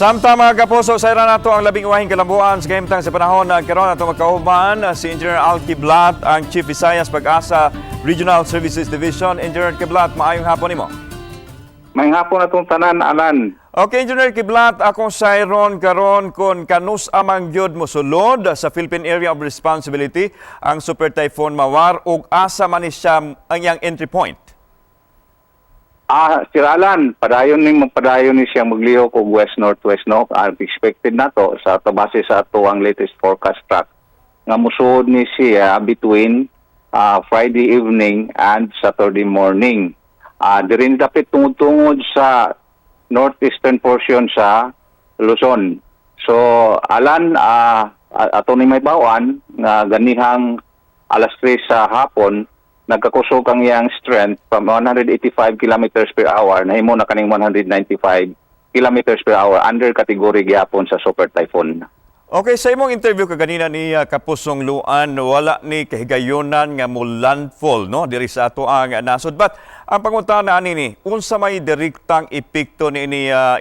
Samtama kapuso sa ira nato ang labing uwahing kalambuan sa kahimtang sa panahon na karon nato magkauban si Engineer Al Kiblat, ang Chief Visayas Pag-asa Regional Services Division. Engineer Kiblat, maayong hapon nimo. May hapon atong tanan, Alan. Okay, Engineer Kiblat, ako sa iron karon kun kanus amang gyud mosulod sa Philippine Area of Responsibility ang Super Typhoon Mawar ug asa man ni siya ang iyang entry point. Sir Alan, padayon ni siya maglihok og west-northwest no. Expected nato sa base sa ato ang latest forecast track nga mosuod ni siya between Friday evening and Saturday morning. Diri dapat tungod sa northeastern portion sa Luzon. So Alan, ato ni may bawan nga ganihang alas 3 sa hapon nagkakusog ang iyang strength from 185 kilometers per hour na himo na kaning 195 kilometers per hour under category gyapon sa super typhoon. Okay, sa imong interview kaganina ni Kapusong Luan, wala ni kahigayonan nga mo landfall no diri sa ato ang nasod. But ang pangutana ani ni, unsa may direktang epekto ni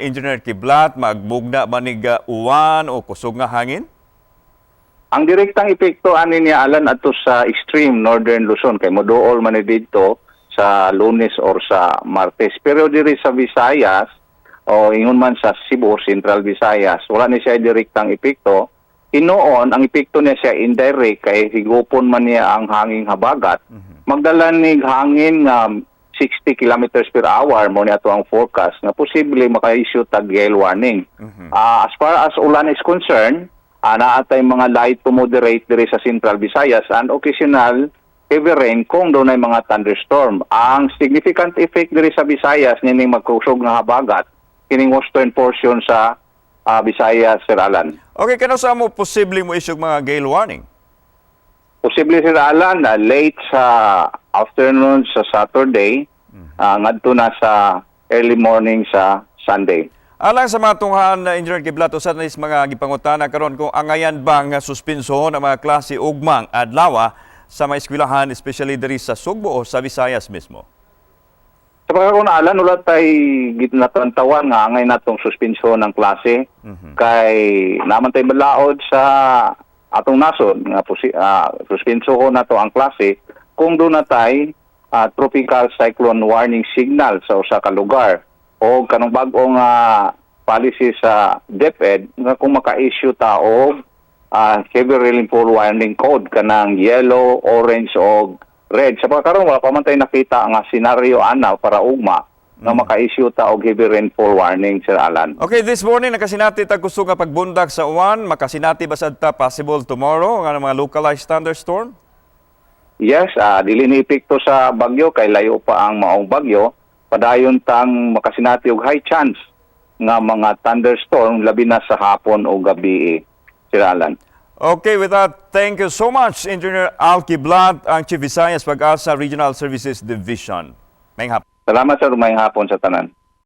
Engineer Kiblat, magbugna man ni uwan o kusog nga hangin? Ang direktang epekto ani niya Alan ato sa extreme northern Luzon kay moduol man ni didto sa Lunes or sa Martes. Pero diri sa Visayas o ingon man sa Cebu, Central Visayas, wala ni siya direktang epekto. Inoon ang epekto niya siya indirect kay higupon man niya ang hanging habagat. Magdala ni hangin nga 60 kilometers per hour mo ni ato ang forecast na posible maka-issue tag gale warning. As far as ulan is concerned, naatay mga light to moderate diri sa Central Visayas and occasional heavy rain kung doon ay mga thunderstorm. Ang significant effect diri sa Visayas nining magkusog nga habagat kining western portion sa Visayas, Sir Alan. Okay, kano sa mo posible mo issue mga gale warning? Posible, Sir Alan, late sa afternoon sa Saturday, ngadto na sa early morning sa Sunday. Alang sa mga tunghan na Engineer Kiblat, usan is mga gipangutana karon kung angayan bang suspenso ng mga klase ugmang adlaw sa mga eskwelahan, especially diri sa Sugbo o sa Visayas mismo? Sa pagkakuna, Alan, wala tayo gitnatantawan nga angay natong suspenso ng klase kay naman tayo malaod sa atong nasod nga suspenso ko na to ang klase kung doon na tayo tropical cyclone warning signal sa usa ka lugar o kanang bag-ong policy sa DepEd nga kung maka-issue ta og heavy rainfall warning code kanang yellow, orange o red. Sa pagkaroon wala pa man tayo nakita ang senaryo ana para ugma nga maka-issue ta og heavy rainfall warning, Sir Alan. Okay, this morning nakasinati ta gusto nga pagbundak sa uwan, makasinati ba sad ta possible tomorrow nga mga localized thunderstorm? Yes, dili ni epekto sa bagyo kay layo pa ang maong bagyo. Padayon tang makasinati og high chance nga mga thunderstorm labi na sa hapon o gabi, Sir Alan. Okay, with that, thank you so much, Engineer Al Kiblat, ang Chief Visayas Pag-asa Regional Services Division. Mayng hapon. Salamat sa may hapon sa tanan.